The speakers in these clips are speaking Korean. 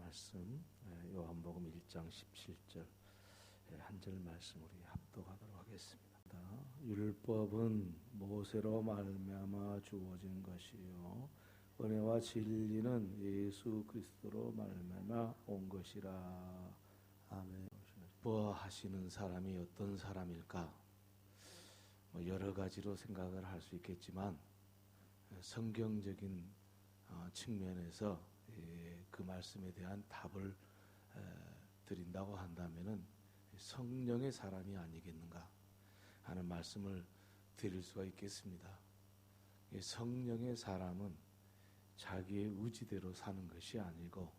말씀 요한복음 1장 17절 한 절 말씀 우리 합독하도록 하겠습니다. 율법은 모세로 말미암아 주어진 것이요 은혜와 진리는 예수 그리스도로 말미암아 온 것이라. 아멘. 율법하시는 사람이 어떤 사람일까? 여러 가지로 생각을 할 수 있겠지만 성경적인 측면에서 그 말씀에 대한 답을 드린다고 한다면은 성령의 사람이 아니겠는가 하는 말씀을 드릴 수가 있겠습니다. 성령의 사람은 자기의 의지대로 사는 것이 아니고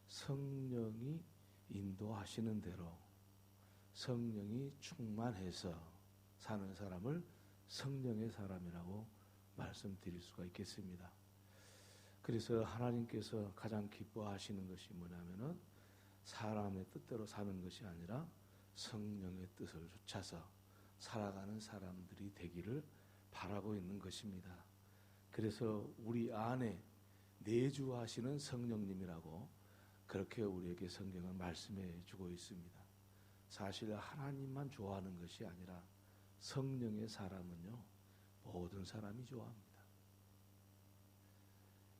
성령이 인도하시는 대로 성령이 충만해서 사는 사람을 성령의 사람이라고 말씀드릴 수가 있겠습니다. 그래서 하나님께서 가장 기뻐하시는 것이 뭐냐면은 사람의 뜻대로 사는 것이 아니라 성령의 뜻을 좇아서 살아가는 사람들이 되기를 바라고 있는 것입니다. 그래서 우리 안에 내주하시는 성령님이라고 그렇게 우리에게 성경은 말씀해 주고 있습니다. 사실 하나님만 좋아하는 것이 아니라 성령의 사람은요, 모든 사람이 좋아합니다.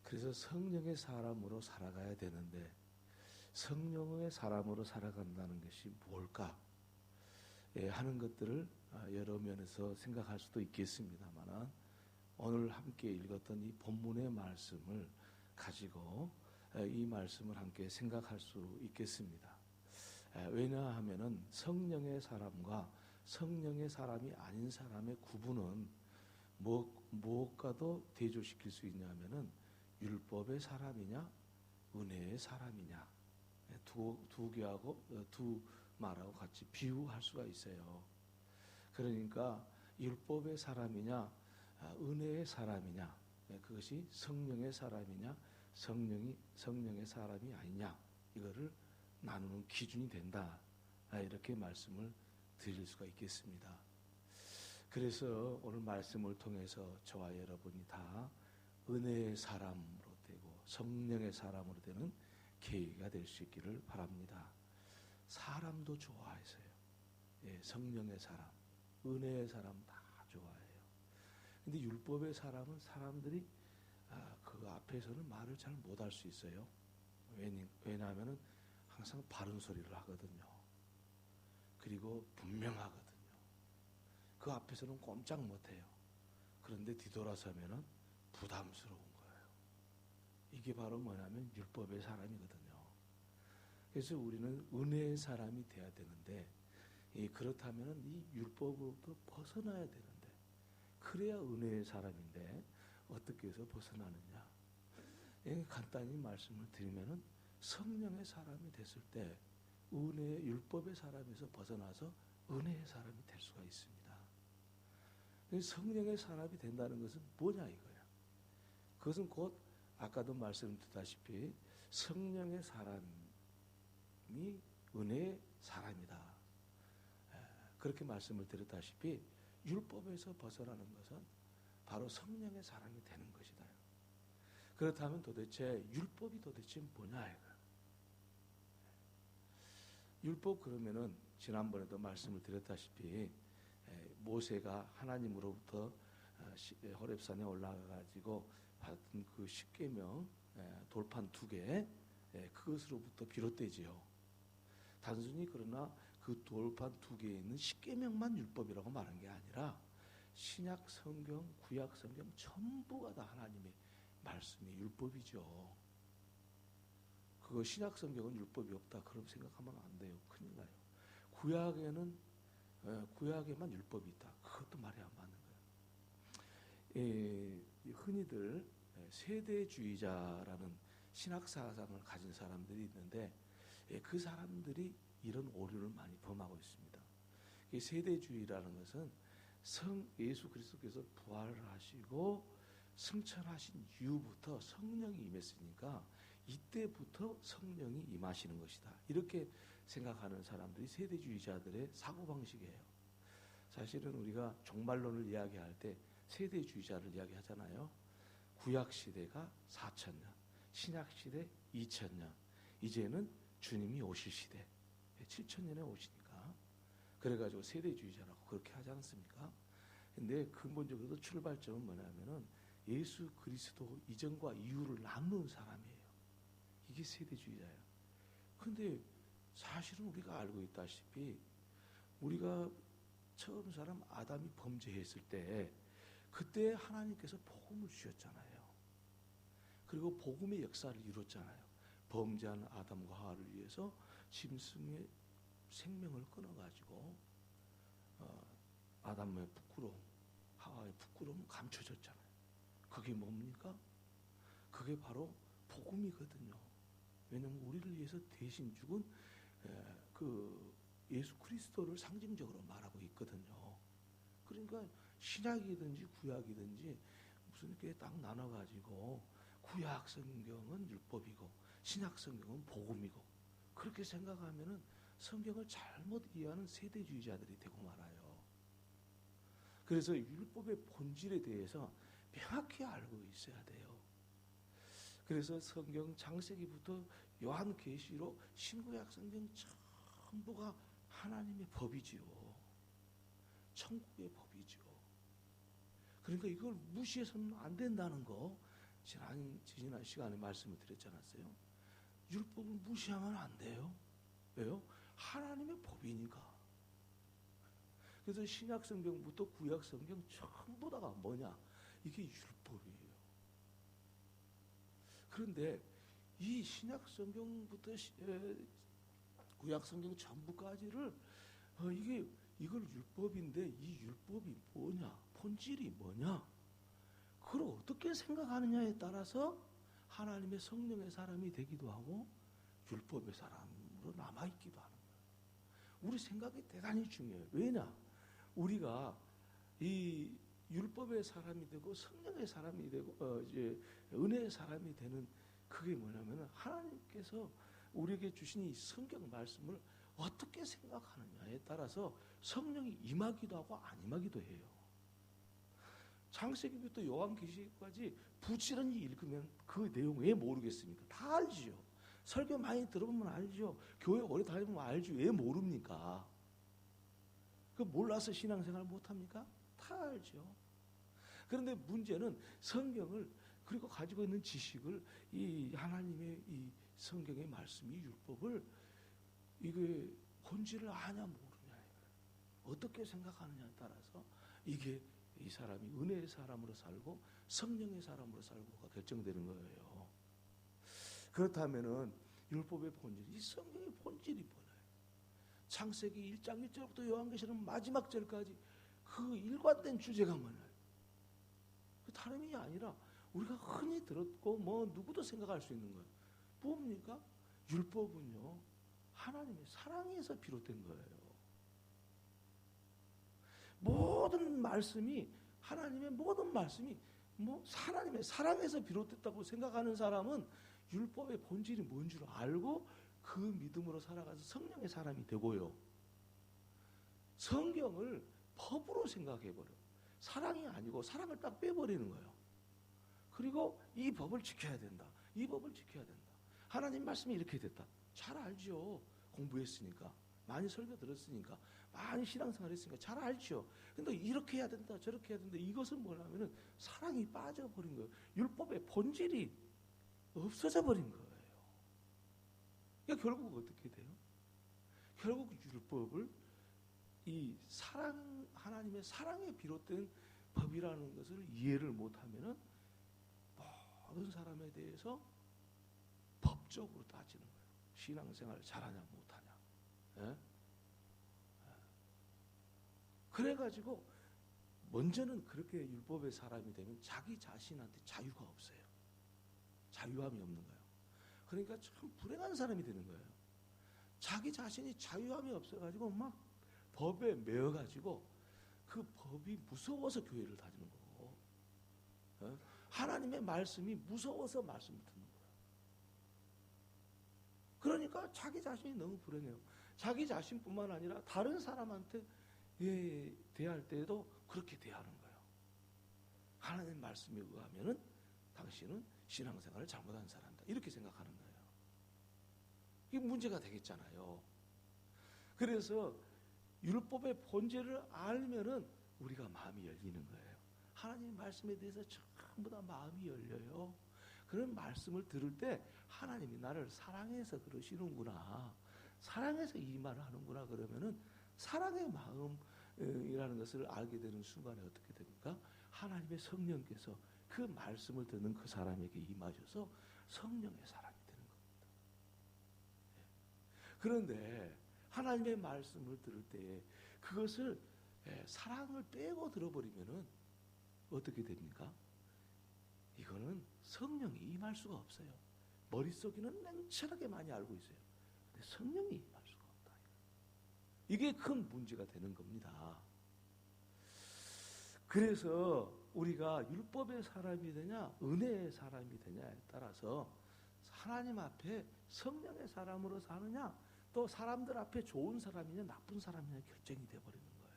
그래서 성령의 사람으로 살아가야 되는데 성령의 사람으로 살아간다는 것이 뭘까 하는 것들을 여러 면에서 생각할 수도 있겠습니다만 오늘 함께 읽었던 이 본문의 말씀을 가지고 이 말씀을 함께 생각할 수 있겠습니다. 왜냐하면은 성령의 사람과 성령의 사람이 아닌 사람의 구분은 무엇과도 대조시킬 수 있냐면은 율법의 사람이냐 은혜의 사람이냐 두 개하고 두 말하고 같이 비유할 수가 있어요. 그러니까 율법의 사람이냐 은혜의 사람이냐 그것이 성령의 사람이냐 성령의 사람이 아니냐 이거를 나누는 기준이 된다 이렇게 말씀을 드릴 수가 있겠습니다. 그래서 오늘 말씀을 통해서 저와 여러분이 다 은혜의 사람으로 되고 성령의 사람으로 되는 계기가 될 수 있기를 바랍니다. 사람도 좋아해서요. 성령의 사람, 은혜의 사람 다 좋아해요. 근데 율법의 사람은 사람들이 그 앞에서는 말을 잘 못할 수 있어요. 왜냐하면 항상 바른 소리를 하거든요. 그리고 분명하거든요. 그 앞에서는 꼼짝 못해요. 그런데 뒤돌아서면은 부담스러운 거예요. 이게 바로 뭐냐면 율법의 사람이거든요. 그래서 우리는 은혜의 사람이 돼야 되는데 그렇다면 이 율법으로부터 벗어나야 되는데 그래야 은혜의 사람인데 어떻게 해서 벗어나느냐? 간단히 말씀을 드리면은 성령의 사람이 됐을 때 은혜의 율법의 사람에서 벗어나서 은혜의 사람이 될 수가 있습니다. 성령의 사람이 된다는 것은 뭐냐 이거야. 그것은 곧 아까도 말씀드렸다시피 성령의 사람이 은혜의 사람이다. 그렇게 말씀을 드렸다시피 율법에서 벗어나는 것은 바로 성령의 사람이 되는 것이다. 그렇다면 도대체 율법이 도대체 뭐냐 이거야. 율법 그러면은 지난번에도 말씀을 드렸다시피 모세가 하나님으로부터 호렙산에 올라가가지고 받은 그 십계명 돌판 2개 그것으로부터 비롯되지요. 단순히 그러나 그 돌판 2개에 있는 십계명만 율법이라고 말한 게 아니라 신약 성경, 구약 성경 전부가 다 하나님의 말씀이 율법이죠. 그거 신약 성경은 율법이 없다 그럼 생각하면 안 돼요. 큰일 나요. 구약에만 율법이 있다. 그것도 말이 안 맞는 거예요. 흔히들 세대주의자라는 신학 사상을 가진 사람들이 있는데 그 사람들이 이런 오류를 많이 범하고 있습니다. 세대주의라는 것은 예수 그리스도께서 부활을 하시고 승천하신 이후부터 성령이 임했으니까 이때부터 성령이 임하시는 것이다. 이렇게 생각하는 사람들이 세대주의자들의 사고방식이에요. 사실은 우리가 종말론을 이야기할 때 세대주의자를 이야기하잖아요. 구약시대가 4,000년, 신약시대 2,000년. 이제는 주님이 오실 시대, 7,000년에 오시니까. 그래가지고 세대주의자라고 그렇게 하지 않습니까? 근데 근본적으로 출발점은 뭐냐면은 예수 그리스도 이전과 이후를 나누는 사람이에요. 이게 세대주의자예요. 근데 사실은 우리가 알고 있다시피 우리가 처음 사람 아담이 범죄했을 때 그때 하나님께서 복음을 주셨잖아요. 그리고 복음의 역사를 이뤘잖아요. 범죄한 아담과 하와를 위해서 짐승의 생명을 끊어가지고 아담의 부끄러움, 하와의 부끄러움을 감춰졌잖아요. 그게 뭡니까? 그게 바로 복음이거든요. 왜냐하면 우리를 위해서 대신 죽은 그 예수 그리스도를 상징적으로 말하고 있거든요. 그러니까 신약이든지 구약이든지 무슨 이렇게 딱 나눠가지고 구약 성경은 율법이고 신약 성경은 복음이고 그렇게 생각하면은 성경을 잘못 이해하는 세대주의자들이 되고 말아요. 그래서 율법의 본질에 대해서 명확히 알고 있어야 돼요. 그래서 성경 창세기부터 요한계시록 신구약 성경 전부가 하나님의 법이지요. 천국의 법이죠. 그러니까 이걸 무시해서는 안 된다는 거 지난 시간에 말씀을 드렸지 않았어요? 율법을 무시하면 안 돼요. 왜요? 하나님의 법이니까. 그래서 신약 성경부터 구약 성경 전부 다가 뭐냐? 이게 율법이에요. 그런데 이 신약 성경부터 구약 성경 전부까지를 이걸 율법인데 이 율법이 뭐냐? 본질이 뭐냐? 그걸 어떻게 생각하느냐에 따라서 하나님의 성령의 사람이 되기도 하고 율법의 사람으로 남아있기도 하는 거예요. 우리 생각이 대단히 중요해요. 왜냐? 우리가 이 율법의 사람이 되고 성령의 사람이 되고 이제 은혜의 사람이 되는 그게 뭐냐면 하나님께서 우리에게 주신 이 성경 말씀을 어떻게 생각하느냐에 따라서 성령이 임하기도 하고 안 임하기도 해요. 창세기부터 요한계시록까지 부지런히 읽으면 그 내용 왜 모르겠습니까? 다 알지요. 설교 많이 들어보면 알죠. 교회 오래 다니면 알죠. 왜 모릅니까? 그 몰라서 신앙생활 못합니까? 다 알죠. 그런데 문제는 성경을 그리고 가지고 있는 지식을 이 하나님의 이 성경의 말씀이 율법을 이게 본질을 아냐 모르냐 어떻게 생각하느냐에 따라서 이게 이 사람이 은혜의 사람으로 살고 성령의 사람으로 살고가 결정되는 거예요. 그렇다면은 율법의 본질, 이 성경의 본질이 뭐예요? 창세기 1장 1절부터 요한계시록 마지막 절까지 그 일관된 주제가 뭐예요? 그 다름이 아니라 우리가 흔히 들었고 뭐 누구도 생각할 수 있는 거예요. 뭡니까? 율법은요 하나님의 사랑에서 비롯된 거예요. 모든 말씀이 하나님의 모든 말씀이 뭐 하나님의 사랑에서 비롯됐다고 생각하는 사람은 율법의 본질이 뭔 줄 알고 그 믿음으로 살아가서 성령의 사람이 되고요. 성경을 법으로 생각해버려. 사랑이 아니고 사랑을 딱 빼버리는 거예요. 그리고 이 법을 지켜야 된다. 이 법을 지켜야 된다. 하나님 말씀이 이렇게 됐다. 잘 알죠. 공부했으니까. 많이 설교 들었으니까. 많이 신앙생활 했으니까 잘 알죠. 근데 이렇게 해야 된다. 저렇게 해야 된다. 이것은 뭐냐면은 사랑이 빠져버린 거예요. 율법의 본질이 없어져 버린 거예요. 그러니까 결국 어떻게 돼요? 결국 율법을 이 사랑, 하나님의 사랑에 비롯된 법이라는 것을 이해를 못하면은 모든 사람에 대해서 법적으로 따지는 거예요. 신앙생활 잘하냐 못하냐. 예? 그래가지고 먼저는 그렇게 율법의 사람이 되면 자기 자신한테 자유가 없어요. 자유함이 없는 거예요. 그러니까 참 불행한 사람이 되는 거예요. 자기 자신이 자유함이 없어가지고 막 법에 매여가지고 그 법이 무서워서 교회를 다니는 거고, 하나님의 말씀이 무서워서 말씀을 듣는 거예요. 그러니까 자기 자신이 너무 불행해요. 자기 자신뿐만 아니라 다른 사람한테 대할 때에도 그렇게 대하는 거예요. 하나님의 말씀에 의하면은 당신은 신앙생활을 잘못한 사람이다. 이렇게 생각하는 거예요. 이게 문제가 되겠잖아요. 그래서 율법의 본질을 알면은 우리가 마음이 열리는 거예요. 하나님 말씀에 대해서 전부 다 마음이 열려요. 그런 말씀을 들을 때 하나님이 나를 사랑해서 그러시는구나, 사랑해서 이 말을 하는구나, 그러면은 사랑의 마음이라는 것을 알게 되는 순간에 어떻게 됩니까? 하나님의 성령께서 그 말씀을 듣는 그 사람에게 임하셔서 성령의 사람이 되는 겁니다. 그런데 하나님의 말씀을 들을 때 그것을 사랑을 빼고 들어버리면은 어떻게 됩니까? 이거는 성령이 임할 수가 없어요. 머릿속에는 냉철하게 많이 알고 있어요. 근데 성령이 임할 수가 없다. 이게 큰 문제가 되는 겁니다. 그래서 우리가 율법의 사람이 되냐 은혜의 사람이 되냐에 따라서 하나님 앞에 성령의 사람으로 사느냐, 또 사람들 앞에 좋은 사람이냐 나쁜 사람이냐 결정이 되어버리는 거예요.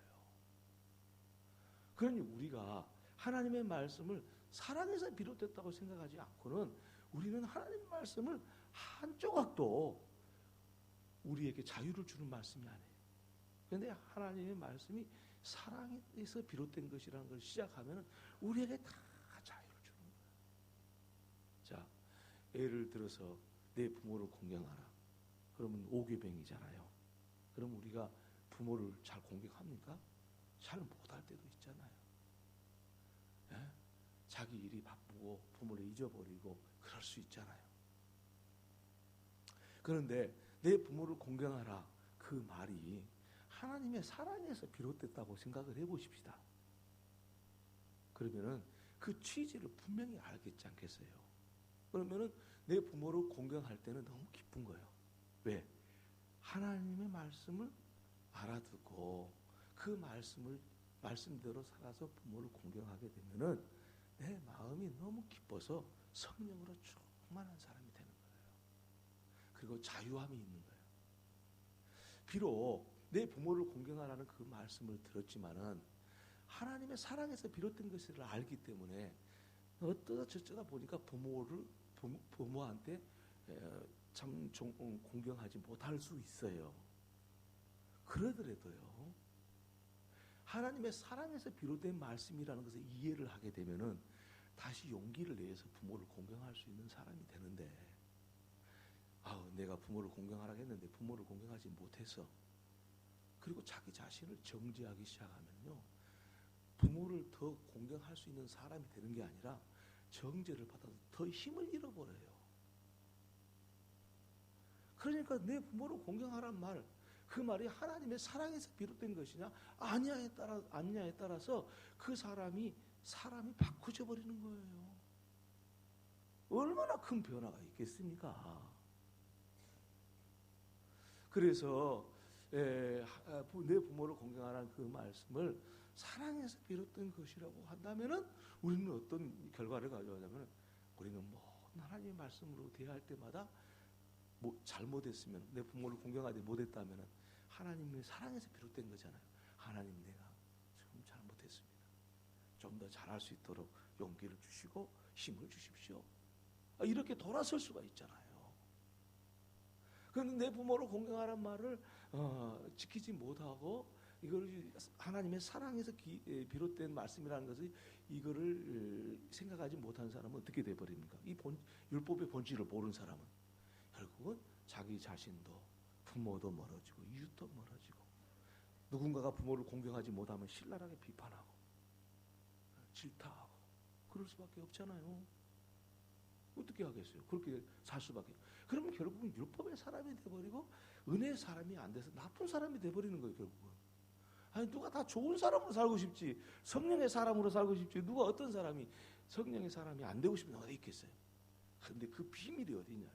그러니 우리가 하나님의 말씀을 사랑에서 비롯됐다고 생각하지 않고는 우리는 하나님의 말씀을 한 조각도 우리에게 자유를 주는 말씀이 아니에요. 그런데 하나님의 말씀이 사랑에서 비롯된 것이라는 걸 시작하면 우리에게 다 자유를 주는 거예요. 자, 예를 들어서 내 부모를 공경하라. 그러면 오괴병이잖아요. 그럼 우리가 부모를 잘 공경합니까? 잘 못할 때도 있잖아요. 예? 자기 일이 바쁘고 부모를 잊어버리고 그럴 수 있잖아요. 그런데 내 부모를 공경하라, 그 말이 하나님의 사랑에서 비롯됐다고 생각을 해보십시다. 그러면은 그 취지를 분명히 알겠지 않겠어요? 그러면은 내 부모를 공경할 때는 너무 기쁜 거예요. 왜? 하나님의 말씀을 알아듣고 그 말씀대로 살아서 부모를 공경하게 되면은 내 마음이 너무 기뻐서 성령으로 충만한 사람이 되는 거예요. 그리고 자유함이 있는 거예요. 비록 내 부모를 공경하라는 그 말씀을 들었지만은 하나님의 사랑에서 비롯된 것을 알기 때문에 어쩌다 저쩌다 보니까 부모한테 참 공경하지 못할 수 있어요. 그러더라도요, 하나님의 사랑에서 비롯된 말씀이라는 것을 이해를 하게 되면은 다시 용기를 내서 부모를 공경할 수 있는 사람이 되는데, 내가 부모를 공경하라고 했는데 부모를 공경하지 못해서, 그리고 자기 자신을 정죄하기 시작하면요, 부모를 더 공경할 수 있는 사람이 되는 게 아니라 정죄를 받아서 더 힘을 잃어버려요. 그러니까 내 부모를 공경하란 말, 그 말이 하나님의 사랑에서 비롯된 것이냐 아니냐에 따라서 그 사람이 바꾸져 버리는 거예요. 얼마나 큰 변화가 있겠습니까? 그래서 내 부모를 공경하라는 그 말씀을 사랑에서 비롯된 것이라고 한다면은 우리는 어떤 결과를 가져가냐면, 우리는 모든 하나님의 말씀으로 대할 때마다 잘못했으면, 내 부모를 공경하지 못했다면 하나님의 사랑에서 비롯된 거잖아요. 하나님, 내가 좀 잘못했습니다. 좀 더 잘할 수 있도록 용기를 주시고 힘을 주십시오. 이렇게 돌아설 수가 있잖아요. 그런데 내 부모를 공경하라는 말을 지키지 못하고 이걸 하나님의 사랑에서 비롯된 말씀이라는 것을 이거를 생각하지 못한 사람은 어떻게 돼버립니까? 율법의 본질을 모르는 사람은 결국은 자기 자신도 부모도 멀어지고 이웃도 멀어지고, 누군가가 부모를 공경하지 못하면 신랄하게 비판하고 질타하고 그럴 수밖에 없잖아요. 어떻게 하겠어요? 그렇게 살 수밖에. 그러면 결국은 율법의 사람이 돼버리고 은혜의 사람이 안 돼서 나쁜 사람이 돼버리는 거예요. 결국은. 누가 다 좋은 사람으로 살고 싶지, 성령의 사람으로 살고 싶지, 누가 어떤 사람이 성령의 사람이 안 되고 싶은 어디 있겠어요? 그런데 그 비밀이 어디냐요?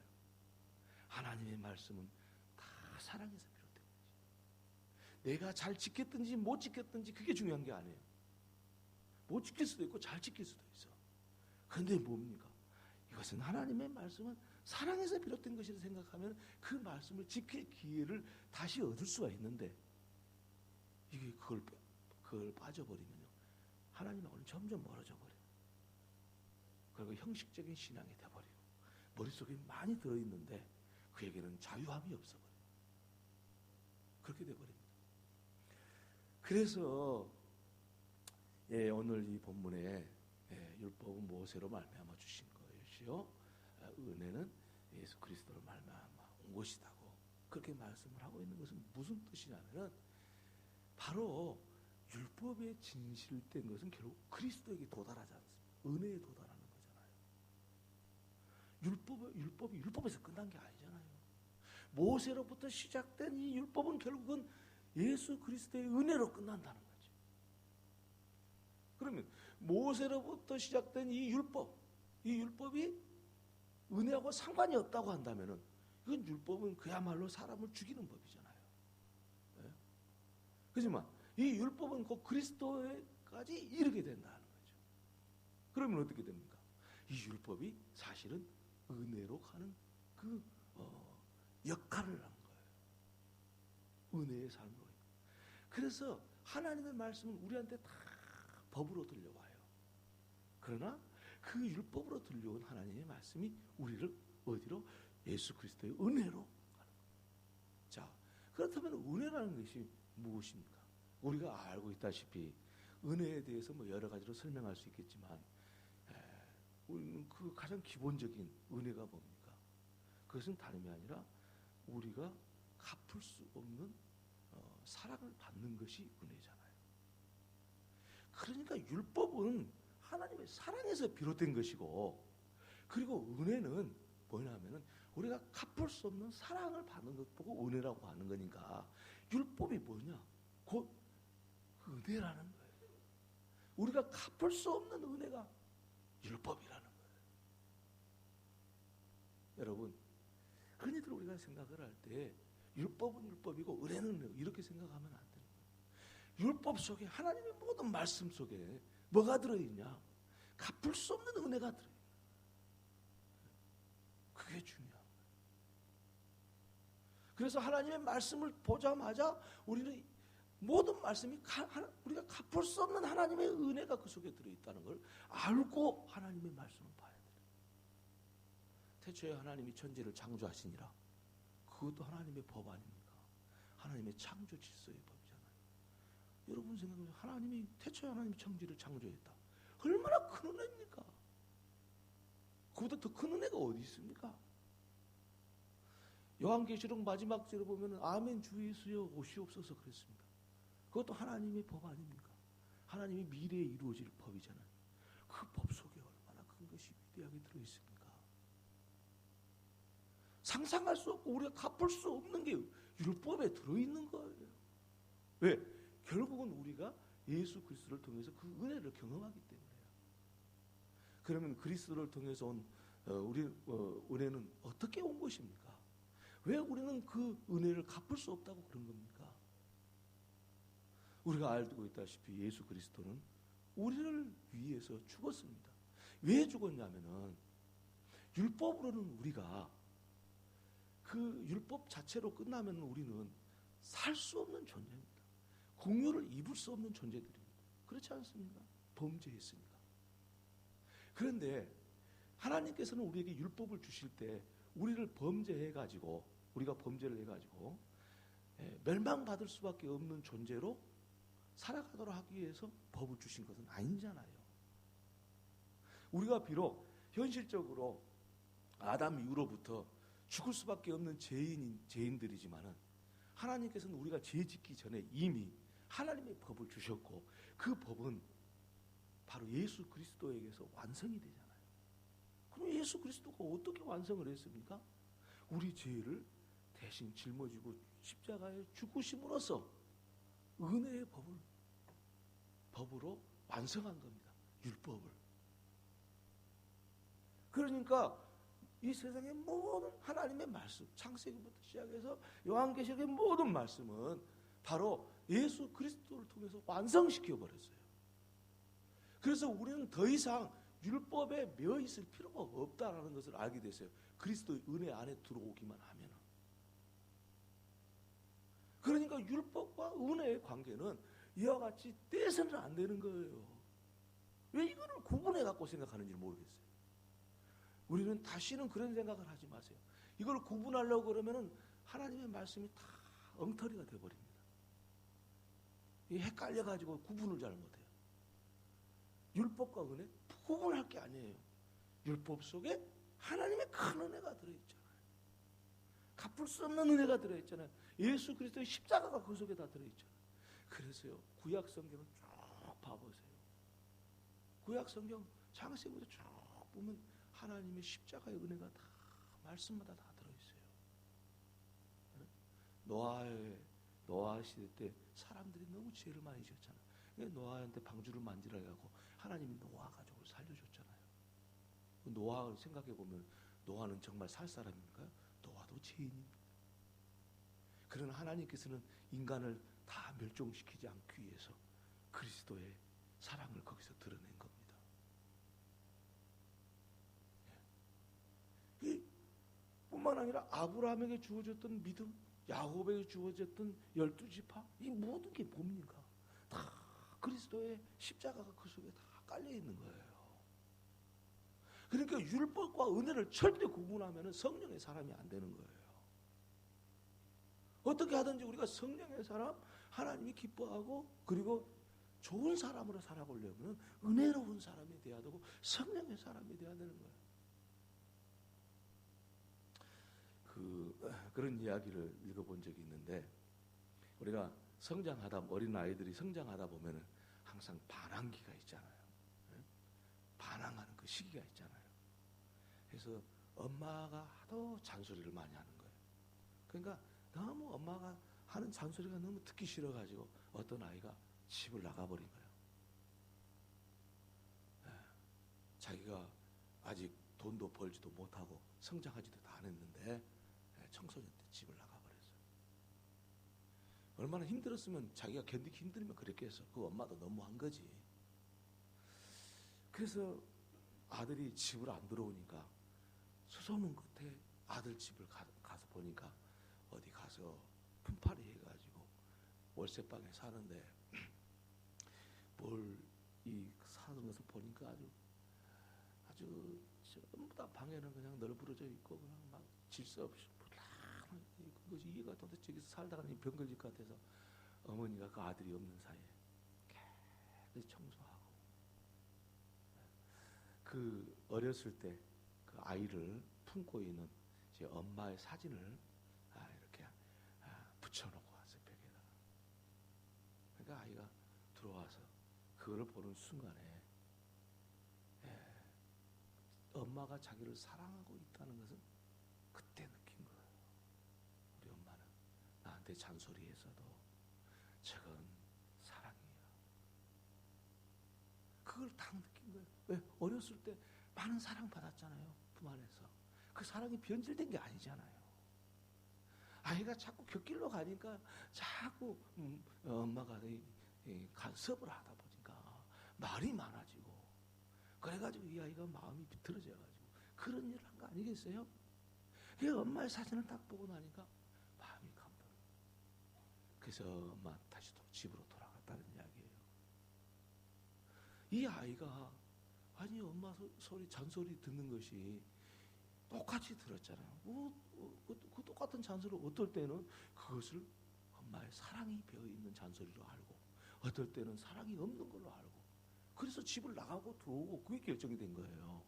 하나님의 말씀은 다 사랑에서 비롯된 거지. 내가 잘 지켰든지 못 지켰든지 그게 중요한 게 아니에요. 못 지킬 수도 있고 잘 지킬 수도 있어. 그런데 뭡니까? 이것은 하나님의 말씀은 사랑에서 비롯된 것이라 생각하면 그 말씀을 지킬 기회를 다시 얻을 수가 있는데, 이게 그걸 빠져버리면요, 하나님하고는 점점 멀어져 버려요. 그리고 형식적인 신앙이 돼버리고, 머릿속에 많이 들어있는데 그에게는 자유함이 없어버려요. 그렇게 돼버립니다. 그래서 오늘 이 본문에 율법은 모세로 말미암아 주신 것이요 은혜는 예수 그리스도로 말미암아 온 것이다고 그렇게 말씀을 하고 있는 것은 무슨 뜻이냐면은 바로 율법에 진실된 것은 결국 그리스도에게 도달하지 않습니다. 은혜에 도달하는 거잖아요. 율법이 율법에서 끝난 게 아니잖아요. 모세로부터 시작된 이 율법은 결국은 예수 그리스도의 은혜로 끝난다는 거죠. 그러면 모세로부터 시작된 이 율법이 은혜하고 상관이 없다고 한다면은 이건 율법은 그야말로 사람을 죽이는 법이잖아요. 네? 그렇지만 이 율법은 곧 그리스도에까지 이르게 된다는 거죠. 그러면 어떻게 됩니까? 이 율법이 사실은 은혜로 가는 그 역할을 한 거예요. 은혜의 삶으로. 그래서 하나님의 말씀은 우리한테 다 법으로 들려와요. 그러나 그 율법으로 들려온 하나님의 말씀이 우리를 어디로? 예수 그리스도의 은혜로 가는 거예요. 자, 그렇다면 은혜라는 것이 무엇입니까? 우리가 알고 있다시피 은혜에 대해서 뭐 여러 가지로 설명할 수 있겠지만 우리는 그 가장 기본적인 은혜가 뭡니까? 그것은 다름이 아니라 우리가 갚을 수 없는 사랑을 받는 것이 은혜잖아요. 그러니까 율법은 하나님의 사랑에서 비롯된 것이고, 그리고 은혜는 뭐냐면은 우리가 갚을 수 없는 사랑을 받는 것 보고 은혜라고 하는 거니까 율법이 뭐냐? 곧 은혜라는 거예요. 우리가 갚을 수 없는 은혜가 율법이라는 거예요. 여러분, 흔히들 우리가 생각을 할 때 율법은 율법이고 은혜는 은혜고 이렇게 생각하면 안 돼요. 율법 속에 하나님의 모든 말씀 속에 뭐가 들어있냐? 갚을 수 없는 은혜가 들어있냐? 그게 중요한 거예요. 그래서 하나님의 말씀을 보자마자 우리는 모든 말씀이 우리가 갚을 수 없는 하나님의 은혜가 그 속에 들어있다는 걸 알고 하나님의 말씀을 봐야 돼요. 태초에 하나님이 천지를 창조하시니라. 그것도 하나님의 법 아닙니까? 하나님의 창조 질서의 법이잖아요. 여러분 생각해보세요. 하나님이 태초에 하나님이 천지를 창조했다. 얼마나 큰 은혜입니까? 그보다 더 큰 은혜가 어디 있습니까? 요한계시록 마지막 절에 보면 아멘 주 예수여 오시옵소서 그랬습니다. 그것도 하나님의 법 아닙니까? 하나님의 미래에 이루어질 법이잖아요. 그 법 속에 얼마나 큰 것이 위대하게 들어있습니까? 상상할 수 없고 우리가 갚을 수 없는 게 율법에 들어있는 거예요. 왜? 결국은 우리가 예수 그리스도를 통해서 그 은혜를 경험하기 때문에요. 그러면 그리스도를 통해서 온 우리 은혜는 어떻게 온 것입니까? 왜 우리는 그 은혜를 갚을 수 없다고 그런 겁니까? 우리가 알고 있다시피 예수 그리스도는 우리를 위해서 죽었습니다. 왜 죽었냐면은 율법으로는 우리가 그 율법 자체로 끝나면 우리는 살 수 없는 존재입니다. 공유를 입을 수 없는 존재들입니다. 그렇지 않습니까? 범죄했으니까. 그런데 하나님께서는 우리에게 율법을 주실 때 우리를 범죄해가지고 우리가 범죄를 해가지고 멸망받을 수밖에 없는 존재로 살아가도록 하기 위해서 법을 주신 것은 아니잖아요. 우리가 비록 현실적으로 아담 이후로부터 죽을 수밖에 없는 죄인들이지만은 하나님께서는 우리가 죄 짓기 전에 이미 하나님의 법을 주셨고 그 법은 바로 예수 그리스도에게서 완성이 되잖아요. 그럼 예수 그리스도가 어떻게 완성을 했습니까? 우리 죄를 대신 짊어지고 십자가에 죽으심으로써 은혜의 법으로 완성한 겁니다. 율법을. 그러니까 이 세상의 모든 하나님의 말씀, 창세기부터 시작해서 요한계시록의 모든 말씀은 바로 예수 그리스도를 통해서 완성시켜 버렸어요. 그래서 우리는 더 이상 율법에 매여 있을 필요가 없다라는 것을 알게 됐어요. 그리스도의 은혜 안에 들어오기만 하면. 그러니까 율법과 은혜의 관계는 이와 같이 떼서는 안 되는 거예요. 왜 이거를 구분해 갖고 생각하는지 모르겠어요. 우리는 다시는 그런 생각을 하지 마세요. 이걸 구분하려고 그러면은 하나님의 말씀이 다 엉터리가 되어버립니다. 이 헷갈려가지고 구분을 잘 못해요. 율법과 은혜 구분할 게 아니에요. 율법 속에 하나님의 큰 은혜가 들어있잖아요. 갚을 수 없는 은혜가 들어있잖아요. 예수 그리스도의 십자가가 그 속에 다 들어있잖아요. 그래서요, 구약 성경을 쭉 봐보세요. 구약 성경 창세기부터 쭉 보면 하나님의 십자가의 은혜가 다 말씀마다 다 들어있어요. 노아 시대 때 사람들이 너무 죄를 많이 지었잖아요. 노아한테 방주를 만지라 해갖고 하나님이 노아 가족을 살려줬잖아요. 노아를 생각해 보면 노아는 정말 살 사람입니까? 노아도 죄인입니다. 그러나 하나님께서는 인간을 다 멸종시키지 않기 위해서 그리스도의 사랑을 거기서 드러낸 겁니다. 뿐만 아니라 아브라함에게 주어졌던 믿음, 야곱에게 주어졌던 12지파, 이 모든 게 뭡니까? 다 그리스도의 십자가가 그 속에 다 깔려 있는 거예요. 그러니까 율법과 은혜를 절대 구분하면 성령의 사람이 안 되는 거예요. 어떻게 하든지 우리가 성령의 사람, 하나님이 기뻐하고 그리고 좋은 사람으로 살아보려면 은혜로운 사람이 돼야 되고 성령의 사람이 돼야 되는 거예요. 그런 이야기를 읽어본 적이 있는데, 우리가 성장하다, 어린 아이들이 성장하다 보면 항상 반항기가 있잖아요. 반항하는 그 시기가 있잖아요. 그래서 엄마가 하도 잔소리를 많이 하는 거예요. 그러니까 너무 엄마가 하는 잔소리가 너무 듣기 싫어가지고 어떤 아이가 집을 나가버린 거예요. 자기가 아직 돈도 벌지도 못하고 성장하지도 다 안 했는데 청소년 때 집을 나가버렸어요. 얼마나 힘들었으면, 자기가 견디기 힘들면 그랬겠어. 그 엄마도 너무한 거지. 그래서 아들이 집을 안 들어오니까 수소문 끝에 아들 집을 가서 보니까 어디 가서 품팔이 해가지고 월세방에 사는데, 뭘 이 사는 것을 보니까 아주 전부 다 방에는 그냥 널브러져 있고 그냥 막 질서 없이 그것이 이해가 도대체 저기서 살다가 병걸릴 것 같아서 어머니가 그 아들이 없는 사이에 깨끗이 청소하고, 그 어렸을 때 그 아이를 품고 있는 제 엄마의 사진을 이렇게 붙여놓고 왔어요, 벽에다가. 그러니까 아이가 들어와서 그거를 보는 순간에 엄마가 자기를 사랑하고 있다는 것은 그때 느낀 거예요. 우리 엄마는 나한테 잔소리해서도 저건 사랑이야. 그걸 딱 느낀 거예요. 왜? 어렸을 때 많은 사랑 받았잖아요, 품 안에서. 그 사랑이 변질된 게 아니잖아요. 아이가 자꾸 곁길로 가니까 자꾸 엄마가 간섭을 하다 보니까 말이 많아지고, 그래가지고 이 아이가 마음이 비틀어져가지고 그런 일을 한 거 아니겠어요? 그 엄마의 사진을 딱 보고 나니까 마음이 감동. 그래서 엄마 다시 또 집으로 돌아갔다는 이야기예요. 이 아이가 아니 엄마 소리 잔소리 듣는 것이 똑같이 들었잖아요. 그 똑같은 잔소리를 어떨 때는 그것을 엄마의 사랑이 배어있는 잔소리로 알고, 어떨 때는 사랑이 없는 걸로 알고, 그래서 집을 나가고 들어오고 그게 결정이 된 거예요.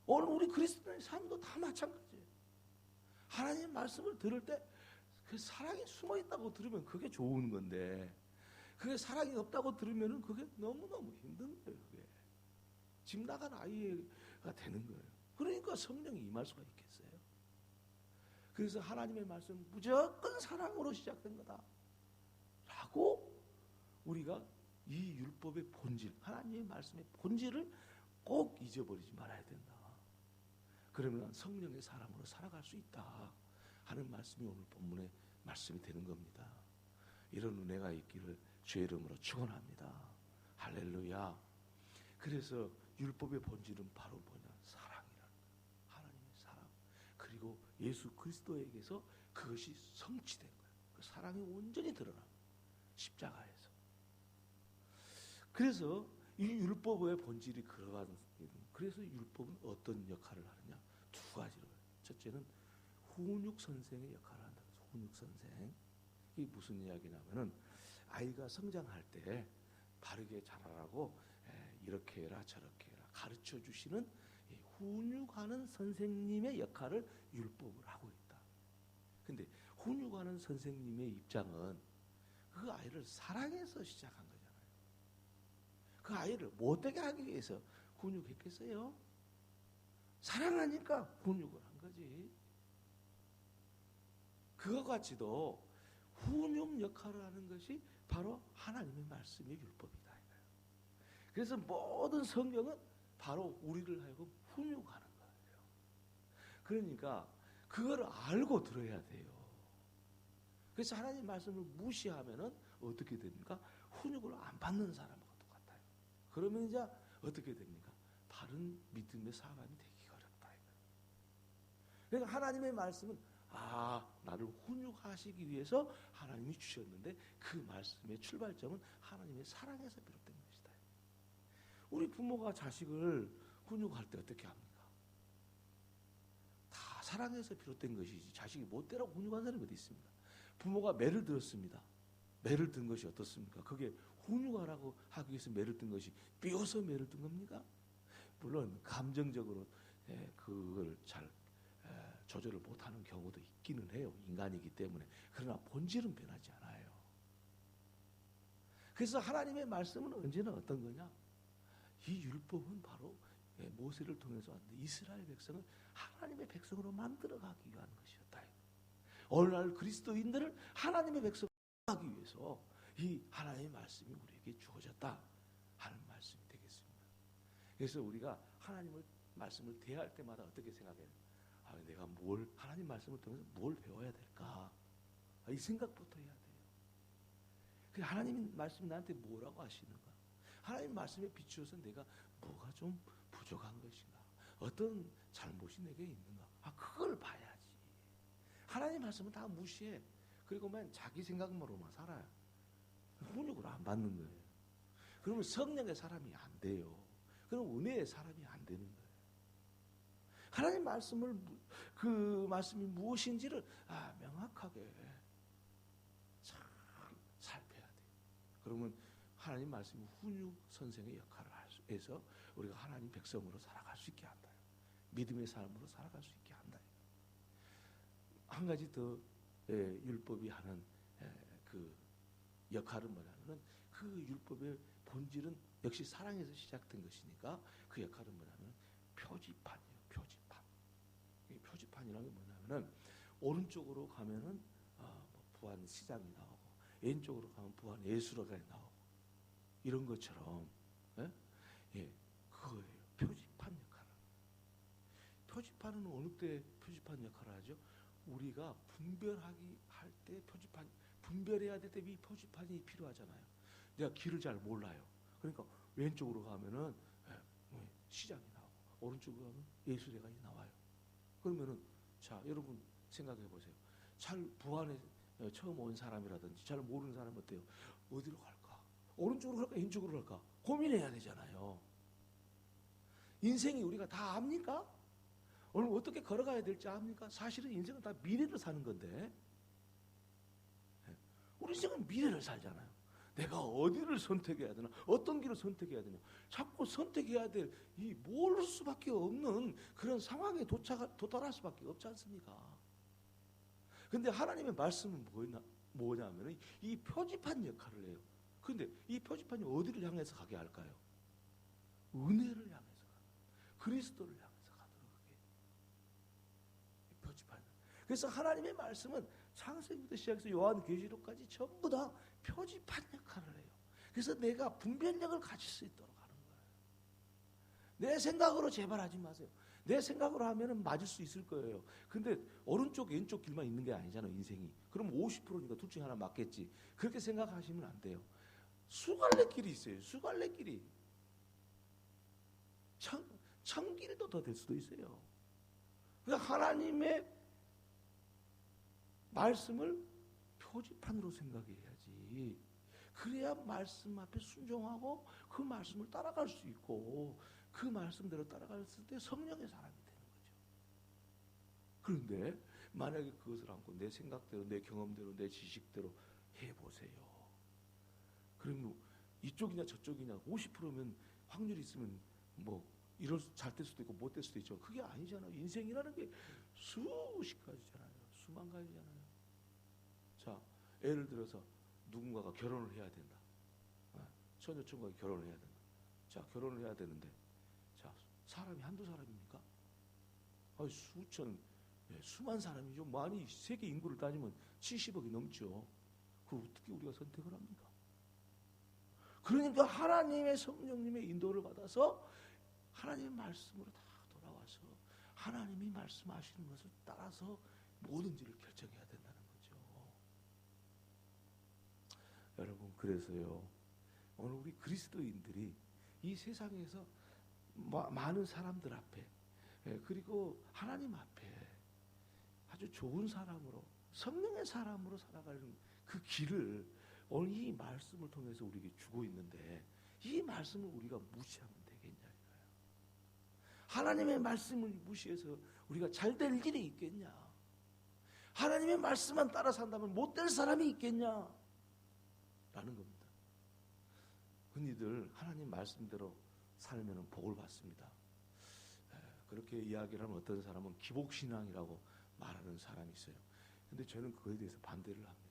오늘 우리 그리스도인의 삶도 다 마찬가지예요. 하나님의 말씀을 들을 때 그 사랑이 숨어있다고 들으면 그게 좋은 건데, 그게 사랑이 없다고 들으면 그게 너무너무 힘든 거예요. 그게 집 나간 아이가 되는 거예요. 그러니까 성령이 임할 수가 있겠어요. 그래서 하나님의 말씀은 무조건 사랑으로 시작된 거다 라고, 우리가 이 율법의 본질, 하나님의 말씀의 본질을 꼭 잊어버리지 말아야 된다. 그러면 성령의 사람으로 살아갈 수 있다 하는 말씀이 오늘 본문의 말씀이 되는 겁니다. 이런 은혜가 있기를 주의 이름으로 축원합니다. 할렐루야. 그래서 율법의 본질은 바로 뭐냐? 사랑이라는 거예요. 하나님의 사랑. 그리고 예수 그리스도에게서 그것이 성취된 거예요. 그 사랑이 온전히 드러난 거예요. 십자가에서. 그래서 이 율법의 본질이 그러한, 그래서 율법은 어떤 역할을 하느냐? 두 가지로. 첫째는 훈육 선생의 역할을 한다. 훈육 선생. 이게 무슨 이야기냐면은 아이가 성장할 때 바르게 자라라고 이렇게 해라 저렇게 해라 가르쳐 주시는 훈육하는 선생님의 역할을 율법을 하고 있다. 근데 훈육하는 선생님의 입장은 그 아이를 사랑해서 시작한 거잖아요. 그 아이를 못되게 하기 위해서 훈육했겠어요? 사랑하니까 훈육을 한 거지. 그와 같이도 훈육 역할을 하는 것이 바로 하나님의 말씀의 율법이다. 그래서 모든 성경은 바로 우리를 하여금 훈육하는 거예요. 그러니까 그걸 알고 들어야 돼요. 그래서 하나님 말씀을 무시하면은 어떻게 됩니까? 훈육을 안 받는 사람하고 똑같아요. 그러면 이제 어떻게 됩니까? 바른 믿음의 사람이 되기가 어렵다. 그러니까 하나님의 말씀은 나를 훈육하시기 위해서 하나님이 주셨는데 그 말씀의 출발점은 하나님의 사랑에서 비롯된 것이다. 우리 부모가 자식을 훈육할 때 어떻게 합니까? 다 사랑에서 비롯된 것이지 자식이 못되라고 훈육한 사람이 어디 있습니까? 부모가 매를 들었습니다. 매를 든 것이 어떻습니까? 그게 훈육하라고 하기 위해서 매를 든 것이 삐어서 매를 든 겁니까? 물론 감정적으로 그걸 잘 조절을 못하는 경우도 있기는 해요. 인간이기 때문에. 그러나 본질은 변하지 않아요. 그래서 하나님의 말씀은 언제나 어떤 거냐? 이 율법은 바로 모세를 통해서 왔는데 이스라엘 백성을 하나님의 백성으로 만들어가기 위한 것이었다. 오늘날 그리스도인들을 하나님의 백성으로 하기 위해서 이 하나님의 말씀이 우리에게 주어졌다 하는 말씀이 되겠습니다. 그래서 우리가 하나님의 말씀을 대할 때마다 어떻게 생각해요? 내가 하나님 말씀을 통해서 뭘 배워야 될까? 이 생각부터 해야 돼요. 하나님 말씀이 나한테 뭐라고 하시는가? 하나님 말씀에 비추어서 내가 뭐가 좀 부족한 것인가? 어떤 잘못이 내게 있는가? 그걸 봐야지. 하나님 말씀은 다 무시해. 그리고만 자기 생각으로만 살아요. 훈육을 안 받는 거예요. 그러면 성령의 사람이 안 돼요. 그럼 은혜의 사람이 안 되는 거예요. 하나님 말씀을 그 말씀이 무엇인지를 명확하게 잘 살펴야 돼요. 그러면 하나님 말씀이 훈육 선생의 역할을 해서 우리가 하나님 백성으로 살아갈 수 있게 한다. 믿음의 삶으로 살아갈 수 있게 한다. 한 가지 더 율법이 하는 그 역할은 뭐냐면 그 율법의 본질은 역시 사랑에서 시작된 것이니까 그 역할은 뭐냐면 표지판이에요. 표지판. 이 표지판이라는 게 뭐냐면은 오른쪽으로 가면은 부안 시장이 나오고 왼쪽으로 가면 부안 예술가가 나오고 이런 것처럼 그거예요. 표지판 역할을. 표지판은 어느 때 표지판 역할을 하죠? 우리가 분별하기 할 때 분별해야 될 때 이 표지판이 필요하잖아요. 내가 길을 잘 몰라요. 그러니까 왼쪽으로 가면은 시장이 나오고 오른쪽으로 가면 예술가가 나와요. 그러면은 자 여러분 생각해 보세요. 잘 부안에 처음 온 사람이라든지 잘 모르는 사람은 어때요? 어디로 갈까? 오른쪽으로 갈까? 왼쪽으로 갈까? 고민해야 되잖아요. 인생이 우리가 다 압니까? 오늘 어떻게 걸어가야 될지 압니까? 사실은 인생은 다 미래를 사는 건데 우리 인생은 미래를 살잖아요. 내가 어디를 선택해야 되나? 어떤 길을 선택해야 되냐? 자꾸 선택해야 될 이 모를 수밖에 없는 그런 상황에 도달할 수밖에 없지 않습니까? 근데 하나님의 말씀은 뭐냐면 이 표지판 역할을 해요. 근데 이 표지판이 어디를 향해서 가게 할까요? 은혜를 향해서 그리스도를 향해서 가도록 하게. 표지판. 그래서 하나님의 말씀은 창세기부터 시작해서 요한계시록까지 전부 다 표지판 역할을 해요. 그래서 내가 분별력을 가질 수 있도록 하는 거예요. 내 생각으로 제발 하지 마세요. 내 생각으로 하면은 맞을 수 있을 거예요. 근데 오른쪽 왼쪽 길만 있는 게 아니잖아요, 인생이. 그럼 50%니까 둘 중에 하나 맞겠지. 그렇게 생각하시면 안 돼요. 수갈래길이 있어요. 수갈래길이. 청길도 더 될 수도 있어요. 그러니까 하나님의 말씀을 표지판으로 생각해야지. 그래야 말씀 앞에 순종하고 그 말씀을 따라갈 수 있고 그 말씀대로 따라갔을 때 성령의 사람이 되는 거죠. 그런데 만약에 그것을 안고 내 생각대로, 내 경험대로, 내 지식대로 해보세요. 그러면 이쪽이냐 저쪽이냐 50%면 확률이 있으면 뭐 잘 될 수도 있고 못 될 수도 있죠. 그게 아니잖아요. 인생이라는 게 수십 가지잖아요. 수만 가지잖아요. 자, 예를 들어서 누군가가 결혼을 해야 된다. 처녀청과 결혼을 해야 된다. 자, 결혼을 해야 되는데, 자, 사람이 한두 사람입니까? 수천, 수만 사람이죠. 많이 세계 인구를 따지면 70억이 넘죠. 그걸 어떻게 우리가 선택을 합니까? 그러니까 하나님의 성령님의 인도를 받아서 하나님의 말씀으로 다 돌아와서 하나님이 말씀하시는 것을 따라서 뭐든지를 결정해야 된다는 거죠. 여러분, 그래서요, 오늘 우리 그리스도인들이 이 세상에서 많은 사람들 앞에, 그리고 하나님 앞에 아주 좋은 사람으로, 성령의 사람으로 살아가는 그 길을 오늘 이 말씀을 통해서 우리에게 주고 있는데, 이 말씀을 우리가 무시하면 되겠냐 이거예요. 하나님의 말씀을 무시해서 우리가 잘 될 일이 있겠냐? 하나님의 말씀만 따라 산다면 못 될 사람이 있겠냐? 라는 겁니다. 흔히들 하나님 말씀대로 살면 복을 받습니다. 그렇게 이야기를 하면 어떤 사람은 기복신앙이라고 말하는 사람이 있어요. 근데 저는 그거에 대해서 반대를 합니다.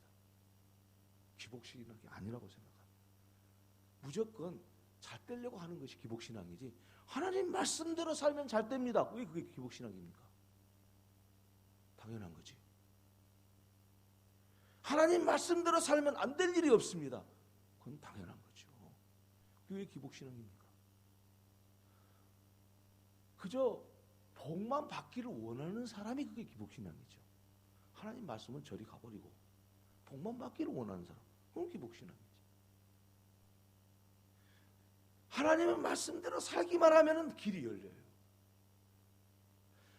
기복신앙이 아니라고 생각합니다. 무조건 잘 되려고 하는 것이 기복신앙이지, 하나님 말씀대로 살면 잘 됩니다. 왜 그게 기복신앙입니까? 당연한 거지. 하나님 말씀대로 살면 안 될 일이 없습니다. 그건 당연한 거죠. 그게 왜 기복신앙입니까? 그저 복만 받기를 원하는 사람이 그게 기복신앙이죠. 하나님 말씀은 저리 가버리고 복만 받기를 원하는 사람, 그건 기복신앙이지. 하나님의 말씀대로 살기만 하면 길이 열려요.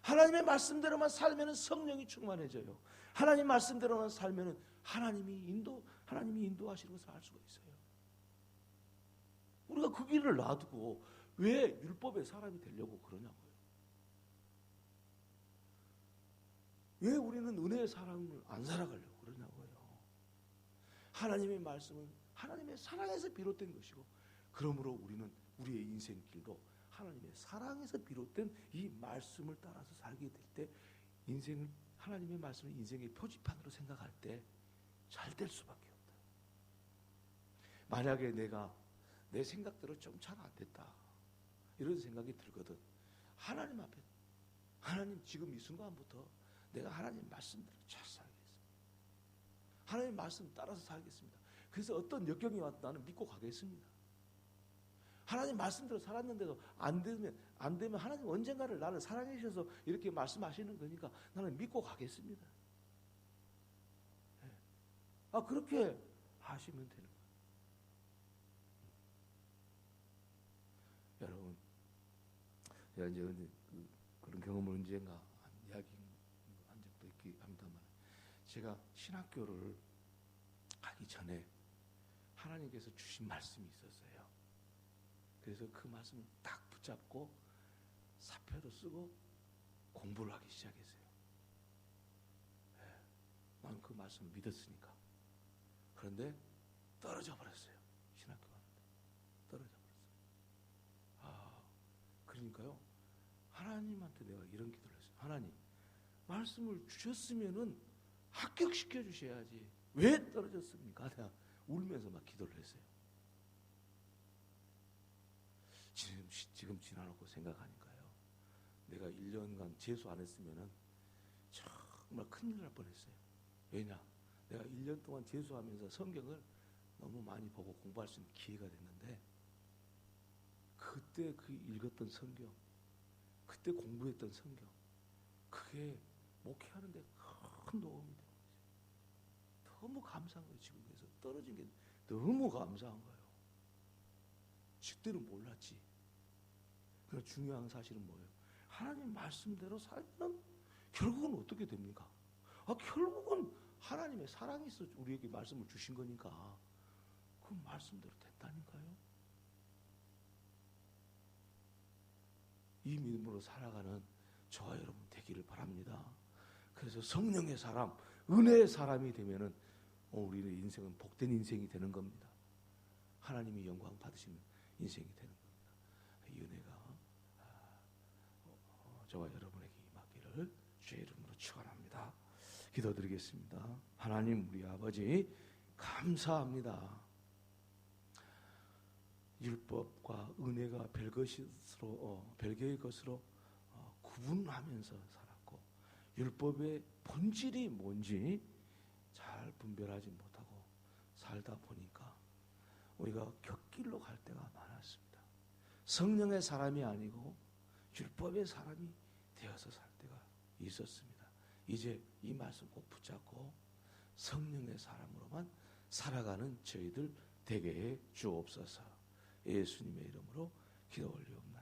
하나님의 말씀대로만 살면 성령이 충만해져요. 하나님 말씀대로만 살면 하나님이 인도하시는 것을 알 수가 있어요. 우리가 그 길을 놔두고 왜 율법의 사람이 되려고 그러냐고요. 왜 우리는 은혜의 사람을 안 살아가려고 그러냐고요. 하나님의 말씀은 하나님의 사랑에서 비롯된 것이고, 그러므로 우리는 우리의 인생길도 하나님의 사랑에서 비롯된 이 말씀을 따라서 살게 될 때, 인생을, 하나님의 말씀을 인생의 표지판으로 생각할 때 잘 될 수밖에 없다. 만약에 내가 내 생각대로 좀 잘 안 됐다, 이런 생각이 들거든. 하나님 앞에, 하나님 지금 이 순간부터 내가 하나님 말씀대로 잘 살겠습니다. 하나님 말씀 따라서 살겠습니다. 그래서 어떤 역경이 와도 나는 믿고 가겠습니다. 하나님 말씀대로 살았는데도 안 되면 하나님 언젠가를 나를 사랑해 주셔서 이렇게 말씀하시는 거니까 나는 믿고 가겠습니다. 그렇게 하시면 되는 거예요. 여러분, 제가 이제 그런 경험을 언젠가 이야기한 적도 있긴 합니다만, 제가 신학교를 가기 전에 하나님께서 주신 말씀이 있었어요. 그래서 그 말씀을 딱 붙잡고 사표도 쓰고 공부를 하기 시작했어요. 나는 그 말씀을 믿었으니까. 그런데 떨어져 버렸어요. 신학교 가는데 떨어져 버렸어요. 그러니까요, 하나님한테 내가 이런 기도를 했어요. 하나님, 말씀을 주셨으면은 합격시켜 주셔야지 왜 떨어졌습니까? 내가 울면서 막 기도를 했어요. 지금 지나놓고 생각하니까요, 내가 1년간 재수 안 했으면은 정말 큰일 날 뻔했어요. 왜냐? 내가 1년 동안 재수하면서 성경을 너무 많이 보고 공부할 수 있는 기회가 됐는데, 그때 그 읽었던 성경, 그때 공부했던 성경, 그게 목회하는데 큰 도움이 된 거죠. 너무 감사한 거예요. 지금 그래서 떨어진 게 너무 감사한 거예요. 그때는 몰랐지. 그러나 중요한 사실은 뭐예요? 하나님 말씀대로 살면 결국은 어떻게 됩니까? 결국은 하나님의 사랑이 있어 우리에게 말씀을 주신 거니까 그 말씀대로 됐다니까요. 이 믿음으로 살아가는 저와 여러분 되기를 바랍니다. 그래서 성령의 사람, 은혜의 사람이 되면은 우리의 인생은 복된 인생이 되는 겁니다. 하나님이 영광 받으시는 인생이 되는 겁니다. 이 은혜가 저와 여러분에게 임하기를 주의 이름으로 축원합니다. 기도드리겠습니다. 하나님, 우리 아버지 감사합니다. 율법과 은혜가 별개의 것으로 구분하면서 살았고, 율법의 본질이 뭔지 잘 분별하지 못하고 살다 보니까 우리가 곁길로 갈 때가 많았습니다. 성령의 사람이 아니고 율법의 사람이 되어서 살 때가 있었습니다. 이제 이 말씀 꼭 붙잡고 성령의 사람으로만 살아가는 저희들 되게 해 주옵소서. 예수님의 이름으로 기도 올리옵나이다.